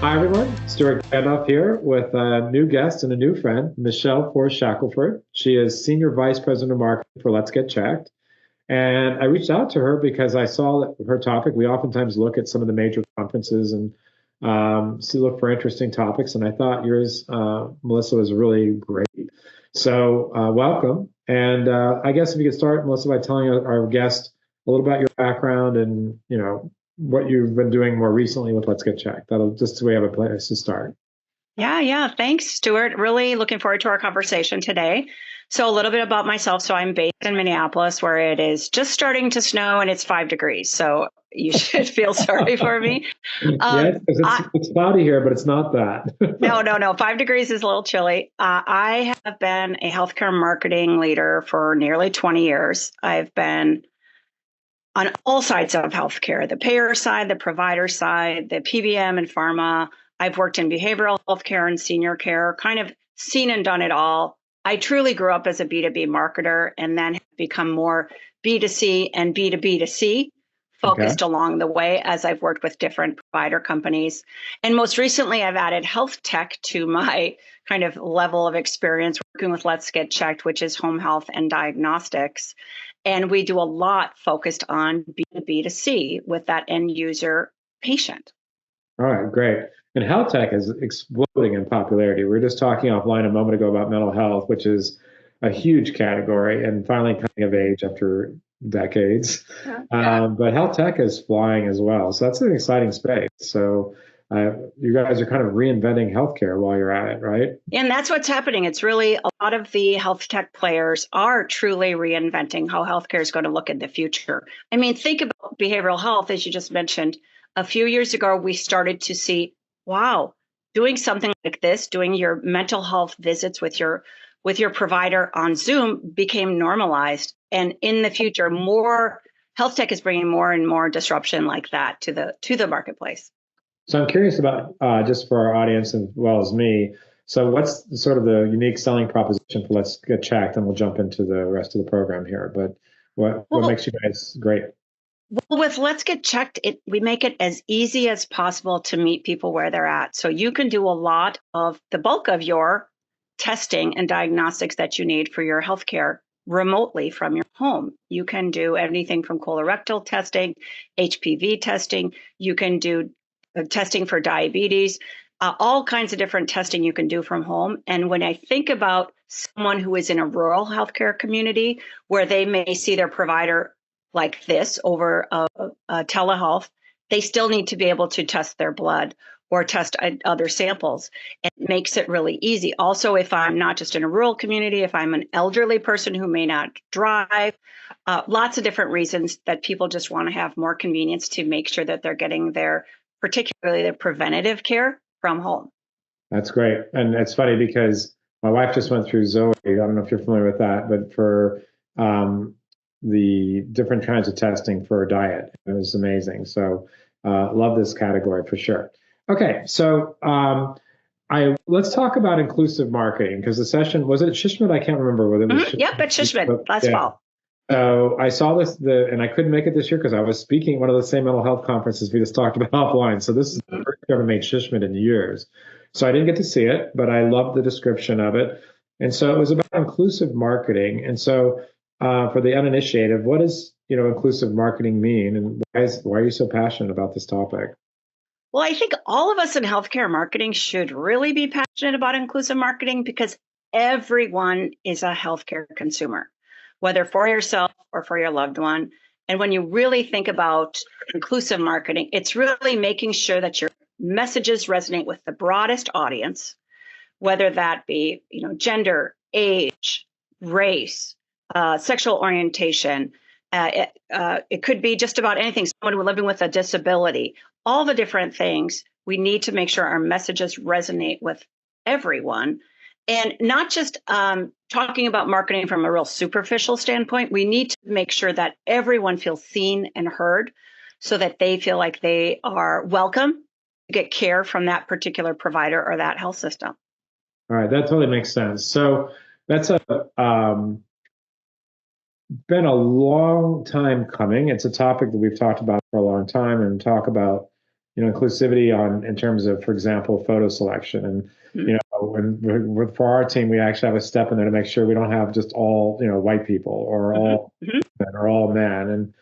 Hi, everyone. Stuart Gandalf here with a new guest and a new friend, Michelle Fors Shackelford. She is Senior Vice President of Marketing for Let's Get Checked. And I reached out to her because I saw that her topic. We oftentimes look at some of the major conferences and look for interesting topics. And I thought yours, Melissa, was really great. So welcome. And I guess if you could start, Melissa, by telling our guest a little about your background and, what you've been doing more recently with Let's Get Checked. That'll just so we have a place to start. Yeah. Thanks, Stuart. Really looking forward to our conversation today. So a little bit about myself. So I'm based in Minneapolis, where it is just starting to snow and it's 5 degrees. So you should feel sorry for me. Yes, it's cloudy here, but it's not that. No. 5 degrees is a little chilly. I have been a healthcare marketing leader for nearly 20 years. I've been on all sides of healthcare, the payer side, the provider side, the PBM and pharma. I've worked in behavioral healthcare and senior care, kind of seen and done it all. I truly grew up as a B2B marketer and then have become more B2C and B2B2C focused along the way as I've worked with different provider companies. And most recently, I've added health tech to my kind of level of experience working with Let's Get Checked, which is home health and diagnostics. And we do a lot focused on B2B2C with that end user patient. All right, great. And health tech is exploding in popularity. We were just talking offline a moment ago about mental health, which is a huge category and finally coming of age after decades. But health tech is flying as well. So that's an exciting space. So you guys are kind of reinventing healthcare while you're at it, right? And that's what's happening. It's really a lot of the health tech players are truly reinventing how healthcare is going to look in the future. I mean, think about behavioral health, as you just mentioned. A few years ago, we started to see, wow, doing something like this, doing your mental health visits with your provider on Zoom became normalized. And in the future, more health tech is bringing more and more disruption like that to the marketplace. So I'm curious about just for our audience as well as me. So what's sort of the unique selling proposition for Let's Get Checked, and we'll jump into the rest of the program here. But what makes you guys great? Well, with Let's Get Checked, we make it as easy as possible to meet people where they're at. So you can do a lot of the bulk of your testing and diagnostics that you need for your healthcare remotely from your home. You can do anything from colorectal testing, HPV testing. You can do testing for diabetes, all kinds of different testing you can do from home. And when I think about someone who is in a rural healthcare community where they may see their provider like this over telehealth, they still need to be able to test their blood or test other samples. It makes it really easy. Also, if I'm not just in a rural community, if I'm an elderly person who may not drive, lots of different reasons that people just want to have more convenience to make sure that they're getting particularly the preventative care from home. That's great. And it's funny because my wife just went through Zoe. I don't know if you're familiar with that, but for the different kinds of testing for diet, it was amazing. So love this category for sure. Okay, so let's talk about inclusive marketing because the session, was it Shishman? I can't remember whether it was Yep, at Shishman last fall. So I saw this, and I couldn't make it this year because I was speaking at one of the same mental health conferences we just talked about offline. So this is the first I've ever made Shishman in years. So I didn't get to see it, but I loved the description of it. And so it was about inclusive marketing. And so for the uninitiated, what does inclusive marketing mean, and why are you so passionate about this topic? Well, I think all of us in healthcare marketing should really be passionate about inclusive marketing because everyone is a healthcare consumer, whether for yourself or for your loved one. And when you really think about inclusive marketing, it's really making sure that your messages resonate with the broadest audience, whether that be, gender, age, race, sexual orientation. It could be just about anything, someone living with a disability, all the different things. We need to make sure our messages resonate with everyone. And not just talking about marketing from a real superficial standpoint, we need to make sure that everyone feels seen and heard so that they feel like they are welcome to get care from that particular provider or that health system. All right, that totally makes sense. So that's been a long time coming. It's a topic that we've talked about for a long time and talk about, inclusivity in terms of, for example, photo selection. And, for our team, we actually have a step in there to make sure we don't have just all, white people or all Mhm. women or all men. And,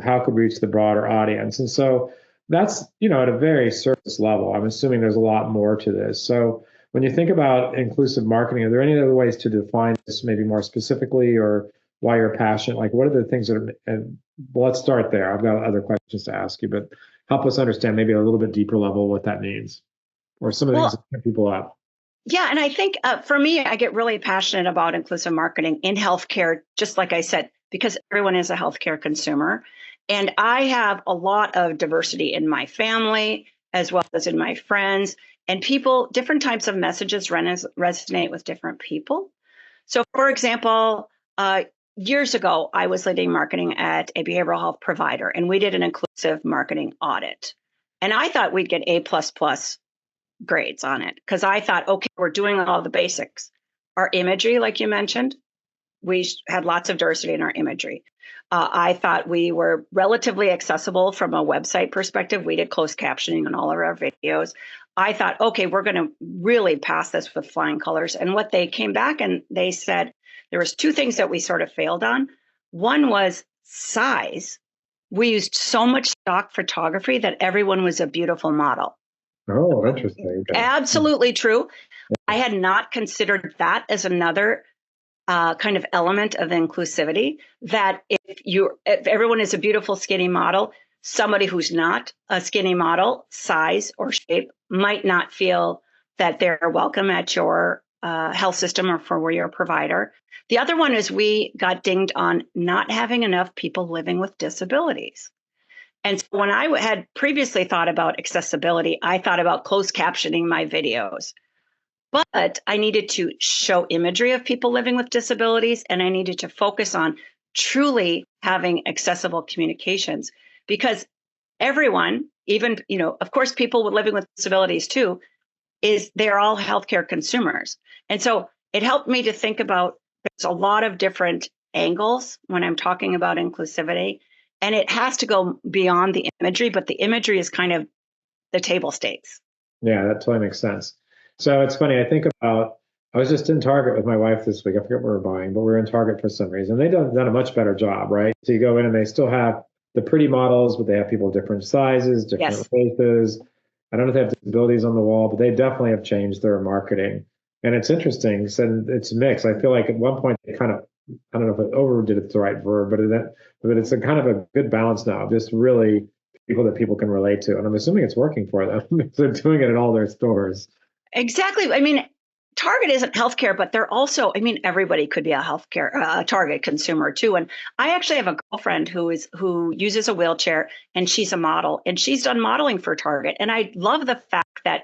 how could we reach the broader audience? And so that's, at a very surface level. I'm assuming there's a lot more to this. So when you think about inclusive marketing, are there any other ways to define this maybe more specifically, or why you're passionate? Like, what are the things that are, and well, let's start there. I've got other questions to ask you, but help us understand maybe a little bit deeper level what that means, or some of the things Well, that trip people up. yeah, and I think for me, I get really passionate about inclusive marketing in healthcare, just like I said, because everyone is a healthcare consumer. And I have a lot of diversity in my family as well as in my friends, and people, different types of messages resonate with different people. So, for example, years ago, I was leading marketing at a behavioral health provider, and we did an inclusive marketing audit. And I thought we'd get A plus plus grades on it because I thought, okay, we're doing all the basics. Our imagery, like you mentioned, we had lots of diversity in our imagery. I thought we were relatively accessible from a website perspective. We did closed captioning on all of our videos. I thought, okay, we're going to really pass this with flying colors. And what they came back and they said, there was two things that we sort of failed on. One was size. We used so much stock photography that everyone was a beautiful model. Oh, interesting. Okay. Absolutely true. I had not considered that as another kind of element of inclusivity. That if everyone is a beautiful skinny model, somebody who's not a skinny model, size or shape, might not feel that they're welcome at your health system or for your provider. The other one is we got dinged on not having enough people living with disabilities. And so when I had previously thought about accessibility, I thought about closed captioning my videos. But I needed to show imagery of people living with disabilities, and I needed to focus on truly having accessible communications because everyone, even, of course, people living with disabilities too, they're all healthcare consumers. And so it helped me to think about there's a lot of different angles when I'm talking about inclusivity, and it has to go beyond the imagery, but the imagery is kind of the table stakes. Yeah, that totally makes sense. So it's funny. I was just in Target with my wife this week. I forget what we were buying, but we were in Target for some reason. They've done a much better job, right? So you go in and they still have the pretty models, but they have people of different sizes, different Yes. faces. I don't know if they have disabilities on the wall, but they definitely have changed their marketing. And it's interesting. So it's mixed. I feel like at one point they kind of, I don't know if it overdid it's the right verb, but it's a kind of a good balance now, just really people that people can relate to. And I'm assuming it's working for them. They're doing it in all their stores. Exactly. I mean, Target isn't healthcare, but they're also, I mean, everybody could be a healthcare, Target consumer too. And I actually have a girlfriend who uses a wheelchair and she's a model and she's done modeling for Target. And I love the fact that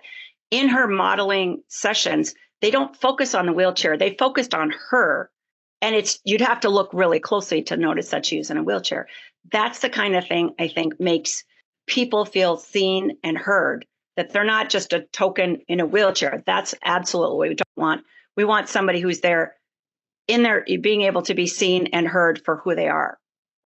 in her modeling sessions, they don't focus on the wheelchair. They focused on her. And you'd have to look really closely to notice that she's in a wheelchair. That's the kind of thing I think makes people feel seen and heard, that they're not just a token in a wheelchair. That's absolutely what we don't want. We want somebody who's there in there being able to be seen and heard for who they are.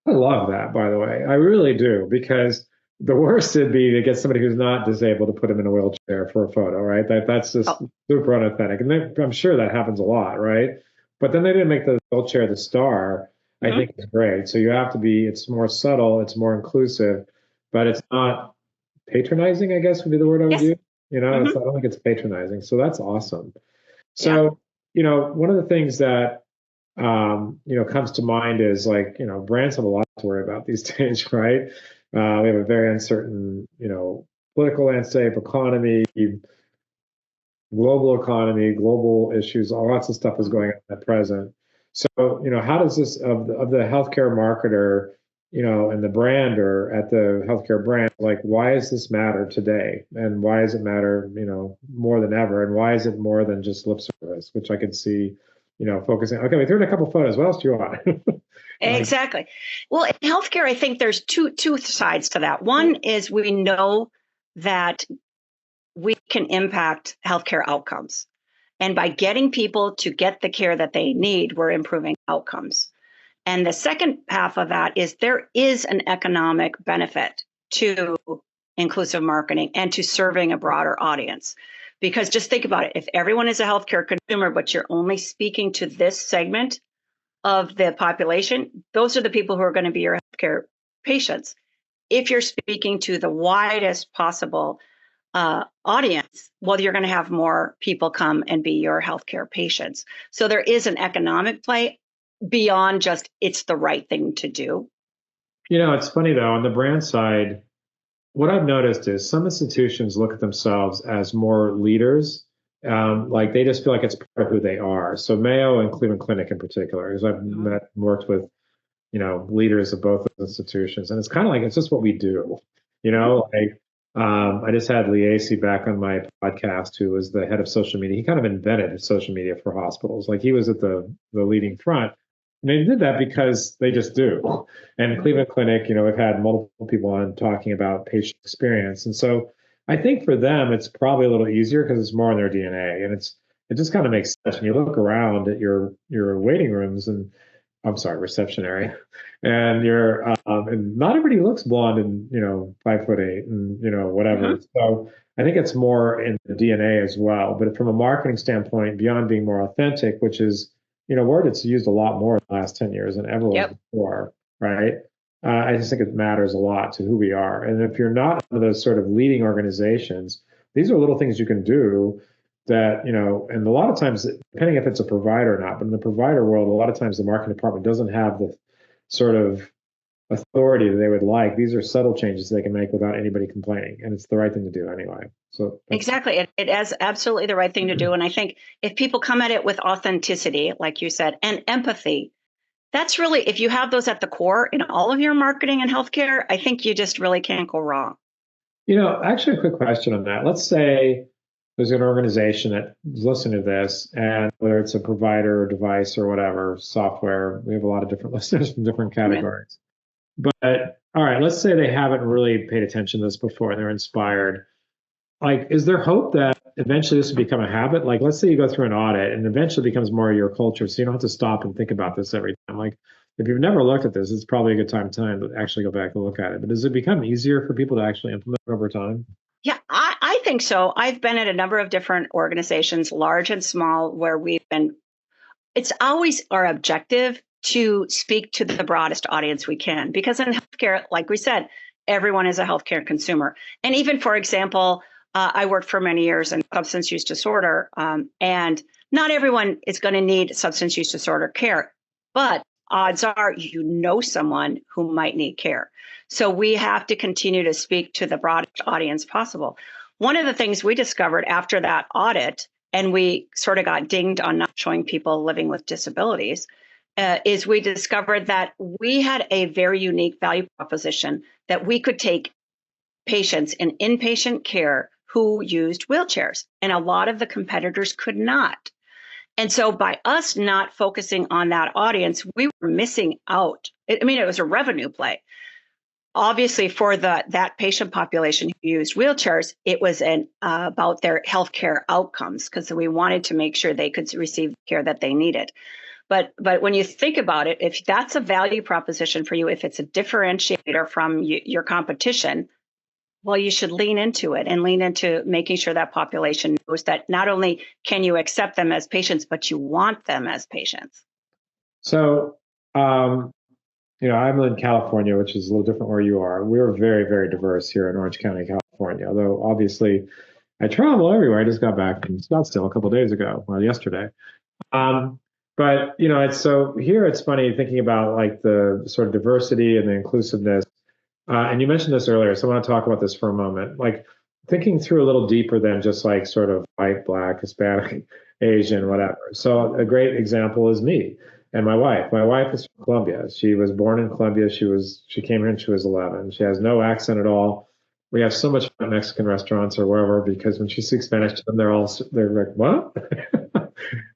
I love that, by the way. I really do, because the worst would be to get somebody who's not disabled to put them in a wheelchair for a photo, right? That's just Oh, super unauthentic. And I'm sure that happens a lot, right? But then they didn't make the wheelchair the star. I mhm. think it's great. So you have to be, it's more subtle, it's more inclusive, but it's not patronizing, I guess would be the word I would Yes. use. I Hmm. don't think it's patronizing. So that's awesome. Yeah. So, one of the things that comes to mind is like, brands have a lot to worry about these days, right? We have a very uncertain, political landscape, economy, global economy, global issues, all lots of stuff is going on at present. So, how does this of the healthcare marketer, and the brander at the healthcare brand, like, why does this matter today? And why does it matter, more than ever? And why is it more than just lip service, which I could see, focusing. Okay, we threw in a couple photos. What else do you want? Like, Exactly. Well, in healthcare, I think there's two sides to that. One is we know that we can impact healthcare outcomes. And by getting people to get the care that they need, we're improving outcomes. And the second half of that is there is an economic benefit to inclusive marketing and to serving a broader audience. Because just think about it, if everyone is a healthcare consumer, but you're only speaking to this segment of the population, those are the people who are going to be your healthcare patients. If you're speaking to the widest possible audience, well, you're going to have more people come and be your healthcare patients. So there is an economic play beyond just it's the right thing to do. It's funny though, on the brand side, what I've noticed is some institutions look at themselves as more leaders. Like they just feel like it's part of who they are. So Mayo and Cleveland Clinic in particular, because I've met and worked with, leaders of both institutions, and it's kind of like it's just what we do. Like I just had Liasi back on my podcast, who was the head of social media. He kind of invented social media for hospitals. Like he was at the leading front. And they did that because they just do. And Cleveland Clinic, we've had multiple people on talking about patient experience. And so I think for them, it's probably a little easier because it's more in their DNA. And it just kind of makes sense when you look around at your waiting rooms and I'm sorry, reception area, and and not everybody looks blonde and 5'8" and whatever. So I think it's more in the DNA as well. But from a marketing standpoint, beyond being more authentic, which is word it's used a lot more in the last 10 years than ever was before, right? I just think it matters a lot to who we are. And if you're not one of those sort of leading organizations, these are little things you can do that, and a lot of times, depending if it's a provider or not, but in the provider world, a lot of times the marketing department doesn't have the sort of authority that they would like. These are subtle changes they can make without anybody complaining. And it's the right thing to do anyway. So exactly. It is absolutely the right thing to do. And I think if people come at it with authenticity, like you said, and empathy, that's really, if you have those at the core in all of your marketing and healthcare, I think you just really can't go wrong. Actually, a quick question on that. Let's say there's an organization that is listening to this, and whether it's a provider or device or whatever, software, we have a lot of different listeners from different categories. But all right, let's say they haven't really paid attention to this before and they're inspired. Like, is there hope that eventually this will become a habit? Like, let's say you go through an audit and eventually becomes more of your culture, so you don't have to stop and think about this every time. Like, if you've never looked at this, it's probably a good time to actually go back and look at it. But does it become easier for people to actually implement over time? Yeah, I think so. I've been at a number of different organizations, large and small, where it's always our objective to speak to the broadest audience we can. Because in healthcare, like we said, everyone is a healthcare consumer. And even, for example, I worked for many years in substance use disorder, and not everyone is going to need substance use disorder care, but odds are someone who might need care. So we have to continue to speak to the broadest audience possible. One of the things we discovered after that audit, and we sort of got dinged on not showing people living with disabilities, is we discovered that we had a very unique value proposition that we could take patients in inpatient care who used wheelchairs, and a lot of the competitors could not. And so by us not focusing on that audience, we were missing out. It was a revenue play. Obviously, for that patient population who used wheelchairs, it was about their healthcare outcomes, because we wanted to make sure they could receive the care that they needed. But when you think about it, if that's a value proposition for you, if it's a differentiator from your competition, well, you should lean into it and lean into making sure that population knows that not only can you accept them as patients, but you want them as patients. So, I'm in California, which is a little different where you are. We're very, very diverse here in Orange County, California. Although obviously I travel everywhere. I just got back from Scottsdale a couple of days ago, well, yesterday. But it's so here it's funny thinking about like the sort of diversity and the inclusiveness. And you mentioned this earlier, so I want to talk about this for a moment. Like thinking through a little deeper than just like sort of white, black, Hispanic, Asian, whatever. So a great example is me and my wife. My wife is from Colombia. She was born in Colombia. She came here when she was 11. She has no accent at all. We have so much fun at Mexican restaurants or wherever because when she speaks Spanish to them, they're like, what?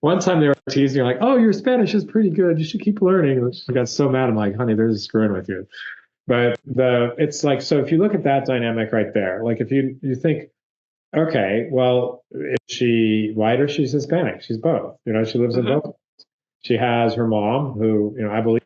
One time they were teasing her like, oh, your Spanish is pretty good. You should keep learning. She got so mad. I'm like, honey, they're just screwing with you. But it's like, so if you look at that dynamic right there, like if you think, okay, well, is she white or she's Hispanic? She's both. She lives in both. She has her mom, who I believe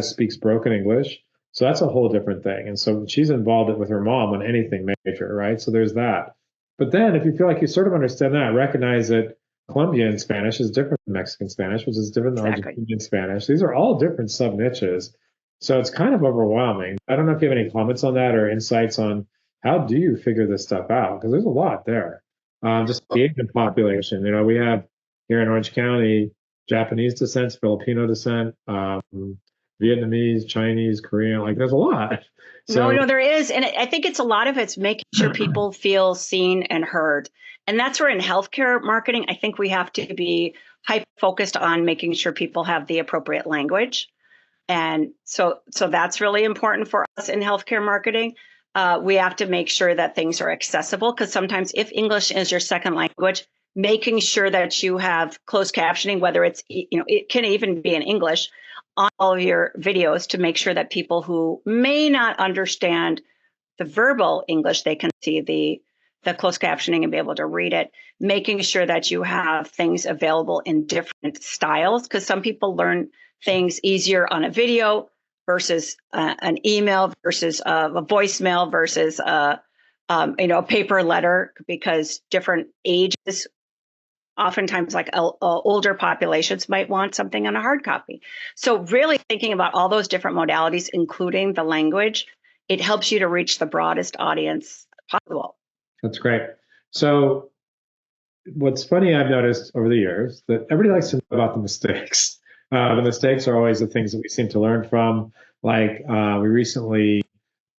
speaks broken English. So that's a whole different thing. And so she's involved it with her mom on anything major, right? So there's that. But then if you feel like you sort of understand that, recognize that Colombian Spanish is different than Mexican Spanish, which is different than Exactly. Argentinian Spanish. These are all different sub niches. So it's kind of overwhelming. I don't know if you have any comments on that or insights on how do you figure this stuff out? Because there's a lot there. Just the Asian population. We have here in Orange County Japanese descent, Filipino descent, Vietnamese, Chinese, Korean. Like there's a lot. So No, there is. And I think it's a lot of it's making sure people feel seen and heard. And that's where in healthcare marketing, I think we have to be hyper focused on making sure people have the appropriate language. And so that's really important for us in healthcare marketing. We have to make sure that things are accessible because sometimes if English is your second language, making sure that you have closed captioning, whether it's, it can even be in English on all of your videos to make sure that people who may not understand the verbal English, they can see the closed captioning and be able to read it, making sure that you have things available in different styles because some people learn things easier on a video versus an email versus a voicemail versus a paper letter because different ages, oftentimes like older populations might want something on a hard copy. So really thinking about all those different modalities, including the language, it helps you to reach the broadest audience possible. that's great. So what's funny I've noticed over the years that everybody likes to know about the mistakes. The mistakes are always the things that we seem to learn from. Like we recently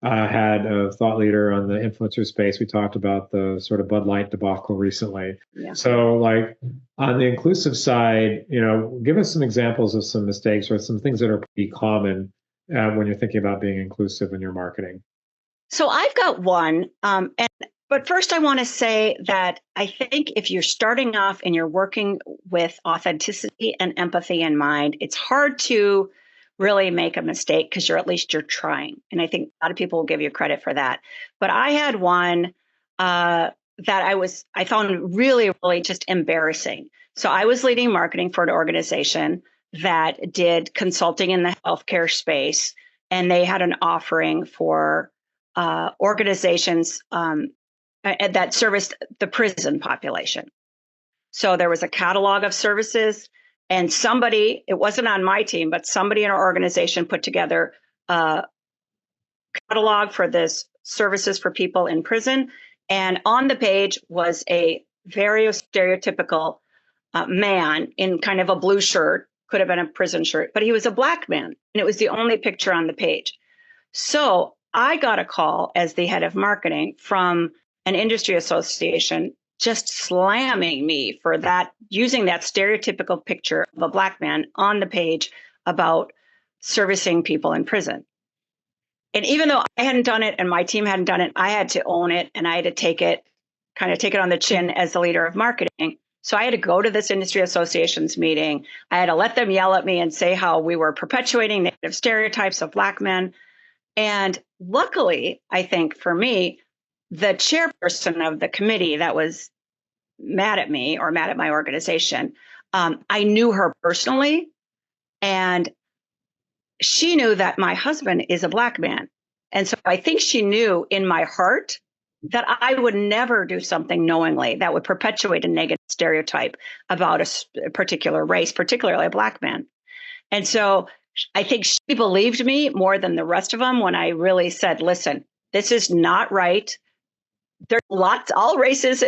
had a thought leader on the influencer space. We talked about the sort of Bud Light debacle recently. Yeah. So, like on the inclusive side, give us some examples of some mistakes or some things that are pretty common when you're thinking about being inclusive in your marketing. So I've got one, but first I want to say that I think if you're starting off and you're working with authenticity and empathy in mind, it's hard to really make a mistake because you're trying. And I think a lot of people will give you credit for that. But I had one that I found really, really just embarrassing. So I was leading marketing for an organization that did consulting in the healthcare space, and they had an offering for organizations that serviced the prison population. So there was a catalog of services, and it wasn't on my team, but somebody in our organization put together a catalog for this services for people in prison. And on the page was a very stereotypical man in kind of a blue shirt, could have been a prison shirt, but he was a Black man. And it was the only picture on the page. So I got a call as the head of marketing from an industry association just slamming me for that, using that stereotypical picture of a Black man on the page about servicing people in prison. And even though I hadn't done it and my team hadn't done it, I had to own it and I had to take it on the chin as the leader of marketing. So I had to go to this industry association's meeting. I had to let them yell at me and say how we were perpetuating negative stereotypes of Black men. And luckily, I think for me, the chairperson of the committee that was mad at me or mad at my organization, I knew her personally, and she knew that my husband is a Black man. And so I think she knew in my heart that I would never do something knowingly that would perpetuate a negative stereotype about a particular race, particularly a Black man. And so I think she believed me more than the rest of them when I really said, listen, this is not right. There's all races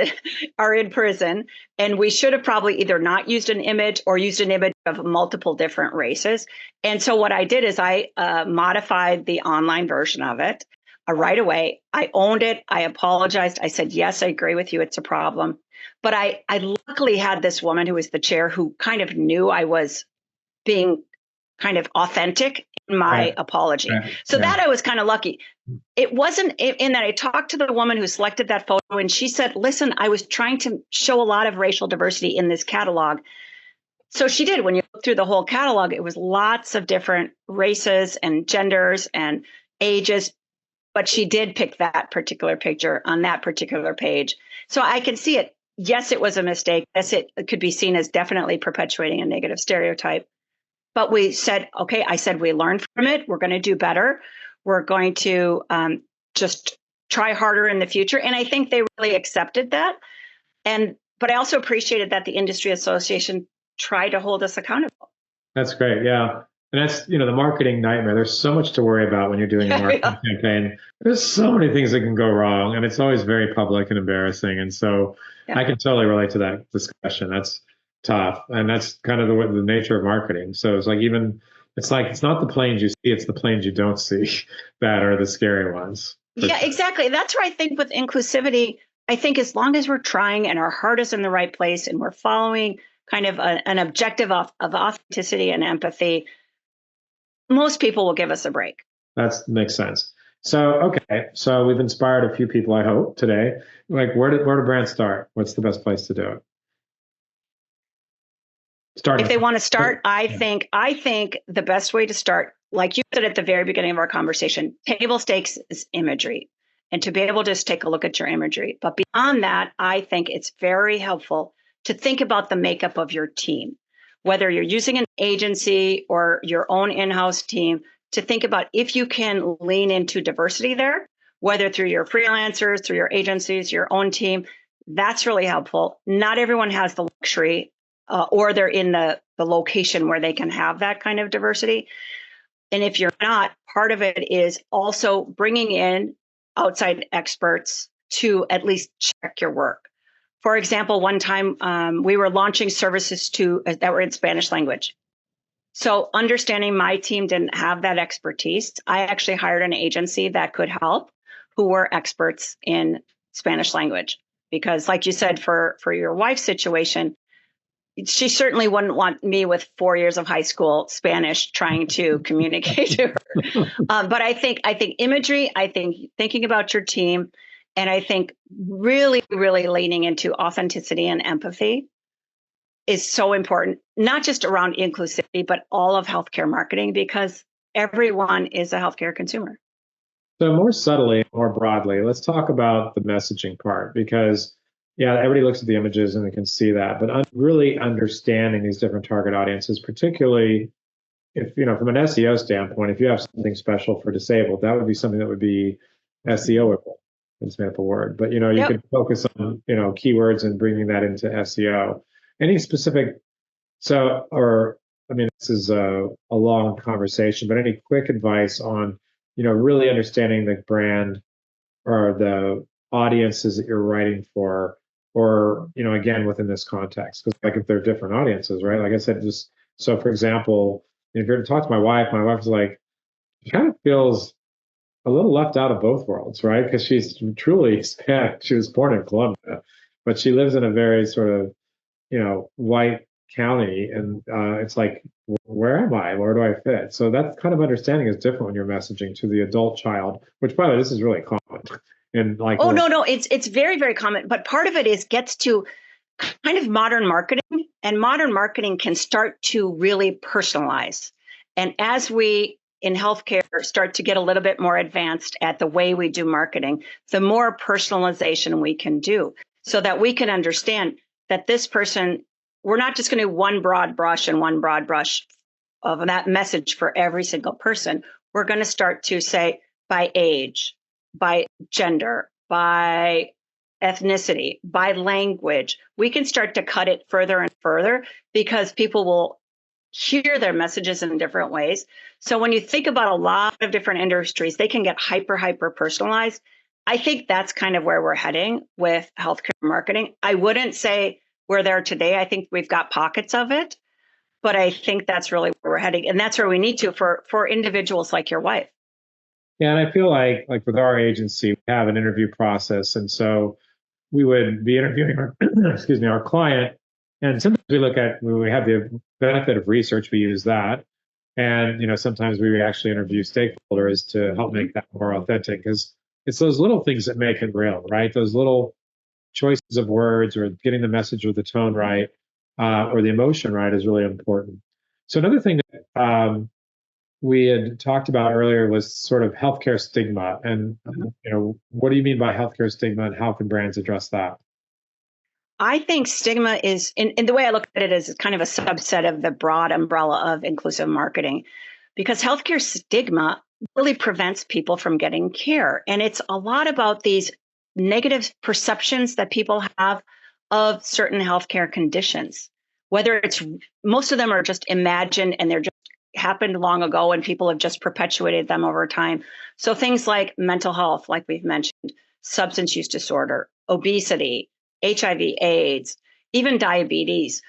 are in prison, and we should have probably either not used an image or used an image of multiple different races. And so what I did is I modified the online version of it right away. I owned it. I apologized. I said, yes, I agree with you. It's a problem. But I luckily had this woman who was the chair who kind of knew I was being kind of authentic in my apology. So that I was kind of lucky. It wasn't in that I talked to the woman who selected that photo and she said, listen, I was trying to show a lot of racial diversity in this catalog. So she did. When you look through the whole catalog, it was lots of different races and genders and ages, but she did pick that particular picture on that particular page. So I can see it. Yes, it was a mistake. Yes, it could be seen as definitely perpetuating a negative stereotype. But we said, okay, I said, we learned from it. We're going to do better. We're going to just try harder in the future. And I think they really accepted that. But I also appreciated that the industry association tried to hold us accountable. That's great. Yeah. And that's, the marketing nightmare. There's so much to worry about when you're doing a marketing campaign. There's so many things that can go wrong, and it's always very public and embarrassing. And so I can totally relate to that discussion. That's tough. And that's kind of the nature of marketing. So it's like it's not the planes you see, it's the planes you don't see that are the scary ones. Yeah, exactly. That's where I think with inclusivity, I think as long as we're trying and our heart is in the right place and we're following kind of an objective of authenticity and empathy, most people will give us a break. That makes sense. So, okay. So we've inspired a few people, I hope, today. Like, where do brands start? What's the best place to do it? If they want to start, I think the best way to start, like you said at the very beginning of our conversation, table stakes is imagery. And to be able to just take a look at your imagery. But beyond that, I think it's very helpful to think about the makeup of your team, whether you're using an agency or your own in-house team, to think about if you can lean into diversity there, whether through your freelancers, through your agencies, your own team. That's really helpful. Not everyone has the luxury or they're in the location where they can have that kind of diversity. And if you're not, part of it is also bringing in outside experts to at least check your work. For example, one time we were launching services that were in Spanish language. So understanding my team didn't have that expertise, I actually hired an agency that could help, who were experts in Spanish language. Because like you said, for your wife's situation, she certainly wouldn't want me with 4 years of high school Spanish trying to communicate to her. But I think imagery, I think thinking about your team, and I think really, really leaning into authenticity and empathy is so important, not just around inclusivity, but all of healthcare marketing, because everyone is a healthcare consumer. So more subtly, more broadly, let's talk about the messaging part, because everybody looks at the images and they can see that, but really understanding these different target audiences, particularly if, from an SEO standpoint, if you have something special for disabled, that would be something that would be SEOable. It's made up a word, but you could focus on, keywords and bringing that into SEO. Any specific, this is a long conversation, but any quick advice on, really understanding the brand or the audiences that you're writing for, or, again, within this context, because like if they're different audiences, right? Like I said, so for example, if you're to talk to my wife is like, she kind of feels a little left out of both worlds, right? Because she's truly Hispanic. She was born in Colombia, but she lives in a very sort of, white county. And it's like, where am I? Where do I fit? So that kind of understanding is different when you're messaging to the adult child, which, by the way, this is really common. And like, no, it's very, very common. But part of it gets to kind of modern marketing, and modern marketing can start to really personalize. And as we in healthcare start to get a little bit more advanced at the way we do marketing, the more personalization we can do, so that we can understand that this person, we're not just going to do one broad brush of that message for every single person. We're going to start to say by age, by gender, by ethnicity, by language. We can start to cut it further and further because people will hear their messages in different ways. So when you think about a lot of different industries, they can get hyper personalized. I think that's kind of where we're heading with healthcare marketing. I wouldn't say we're there today. I think we've got pockets of it, but I think that's really where we're heading. And that's where we need to for individuals like your wife. Yeah, and I feel like with our agency, we have an interview process. And so we would be interviewing our client. And sometimes when we have the benefit of research, we use that. And, sometimes we actually interview stakeholders to help make that more authentic, because it's those little things that make it real, right? Those little choices of words, or getting the message or the tone right, or the emotion right, is really important. So another thing that we had talked about earlier was sort of healthcare stigma. And, what do you mean by healthcare stigma, and how can brands address that? I think stigma is, in the way I look at it, is kind of a subset of the broad umbrella of inclusive marketing, because healthcare stigma really prevents people from getting care. And it's a lot about these negative perceptions that people have of certain healthcare conditions, whether it's most of them are just imagined and they're just happened long ago and people have just perpetuated them over time. So things like mental health, like we've mentioned, substance use disorder, obesity, HIV, AIDS, even diabetes,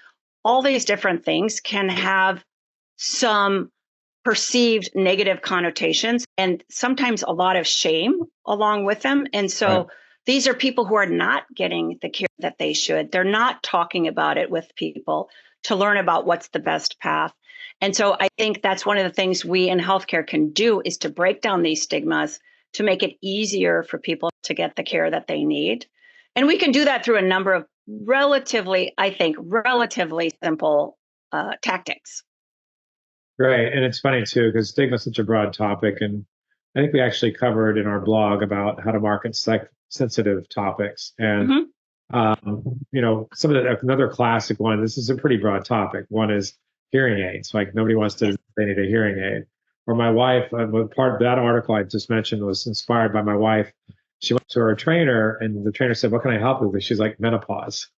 all these different things can have some perceived negative connotations and sometimes a lot of shame along with them. And so Right. these are people who are not getting the care that they should. They're not talking about it with people to learn about what's the best path. And so I think that's one of the things we in healthcare can do is to break down these stigmas to make it easier for people to get the care that they need. And we can do that through a number of relatively, I think, relatively simple tactics. Right. And it's funny too, because stigma is such a broad topic. And I think we actually covered in our blog about how to market sensitive topics. And, Mhm. some of another classic one, this is a pretty broad topic. One is hearing aids. Like nobody wants to, Yes. they need a hearing aid. Or my wife, part of that article I just mentioned was inspired by my wife. She went to her trainer and the trainer said, "What can I help you with?" She's like, "Menopause."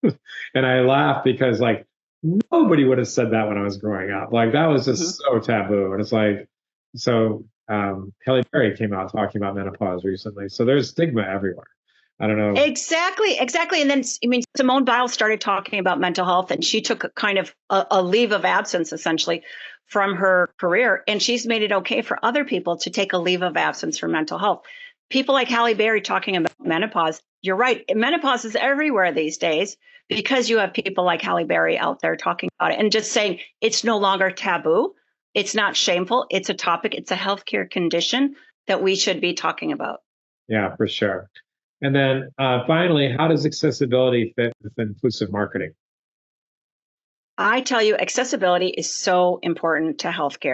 And I laughed because like, nobody would have said that when I was growing up. Like that was Mhm. just so taboo. And it's like, so Halle Berry came out talking about menopause recently. So there's stigma everywhere. I don't know. Exactly, exactly. And then, I mean, Simone Biles started talking about mental health, and she took a kind of a leave of absence, essentially, from her career. And she's made it okay for other people to take a leave of absence for mental health. People like Halle Berry talking about menopause. You're right. Menopause is everywhere these days because you have people like Halle Berry out there talking about it and just saying it's no longer taboo. It's not shameful. It's a topic. It's a healthcare condition that we should be talking about. Yeah, for sure. And then finally, how does accessibility fit with inclusive marketing? I tell you, accessibility is so important to healthcare,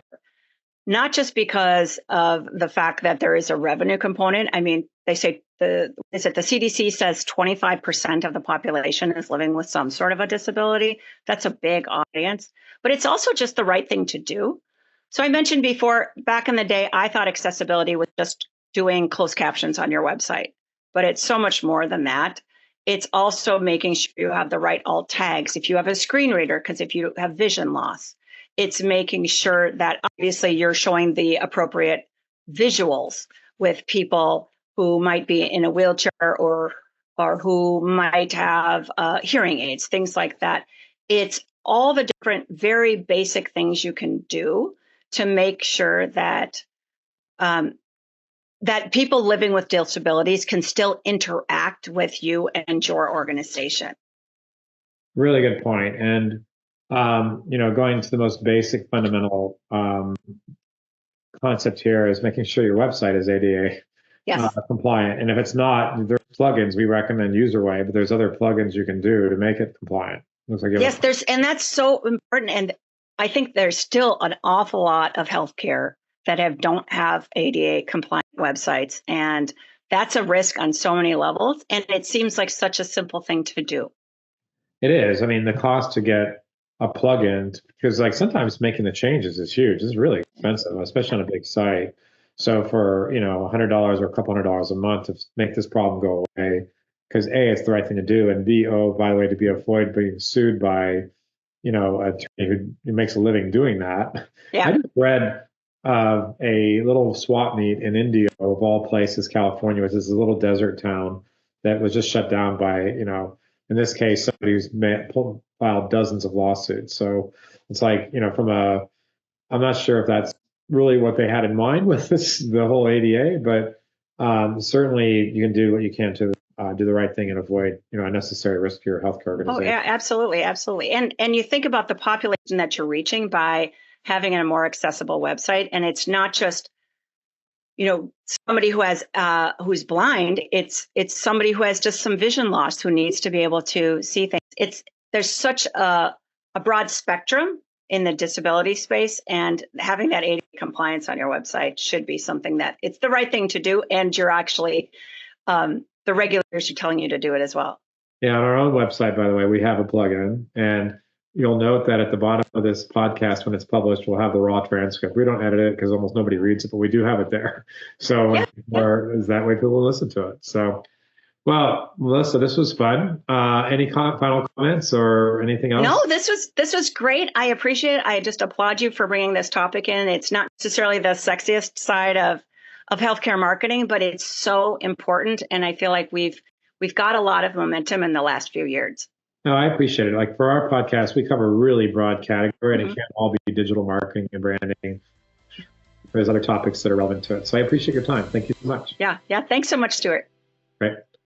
not just because of the fact that there is a revenue component. I mean, they say the CDC says 25% of the population is living with some sort of a disability. That's a big audience, but it's also just the right thing to do. So I mentioned before, back in the day, I thought accessibility was just doing closed captions on your website, but it's so much more than that. It's also making sure you have the right alt tags if you have a screen reader, because if you have vision loss, it's making sure that obviously you're showing the appropriate visuals with people who might be in a wheelchair or who might have hearing aids, things like that. It's all the different very basic things you can do to make sure that um, that people living with disabilities can still interact with you and your organization. Really good point. And going to the most basic fundamental concept here is making sure your website is ADA Yes. compliant. And if it's not, there's plugins we recommend UserWay, but there's other plugins you can do to make it compliant. Looks like you have Yes, and that's so important. And I think there's still an awful lot of healthcare that don't have ADA compliant websites. And that's a risk on so many levels. And it seems like such a simple thing to do. It is. I mean, the cost to get a plugin, because like sometimes making the changes is huge. It's really expensive, especially on a big site. So for, $100 or a couple $100 a month to make this problem go away, because A, it's the right thing to do, and B, oh, by the way, to be avoid being sued by, an attorney who makes a living doing that. I Yeah. just read a little swap meet in India, of all places, California, which is a little desert town that was just shut down by, in this case, somebody who's filed dozens of lawsuits. So it's like, I'm not sure if that's really what they had in mind with the whole ADA, but certainly you can do what you can to do the right thing and avoid, unnecessary risk to your healthcare Oh, organization. yeah, absolutely, absolutely. And you think about the population that you're reaching by having a more accessible website, and it's not just somebody who has who's blind. It's somebody who has just some vision loss who needs to be able to see things. There's such a broad spectrum in the disability space, and having that ADA compliance on your website should be something that it's the right thing to do, and you're actually the regulators are telling you to do it as well. Yeah, on our own website, by the way, we have a plugin, and you'll note that at the bottom of this podcast, when it's published, we'll have the raw transcript. We don't edit it because almost nobody reads it, but we do have it there. So Yeah, yeah. is that way people will listen to it. So, well, Melissa, this was fun. Any final comments or anything else? No, this was great. I appreciate it. I just applaud you for bringing this topic in. It's not necessarily the sexiest side of healthcare marketing, but it's so important. And I feel like we've got a lot of momentum in the last few years. No, I appreciate it. Like for our podcast, we cover a really broad category, and it can't all be digital marketing and branding. There's other topics that are relevant to it. So I appreciate your time. Thank you so much. Yeah. Thanks so much, Stuart. Right.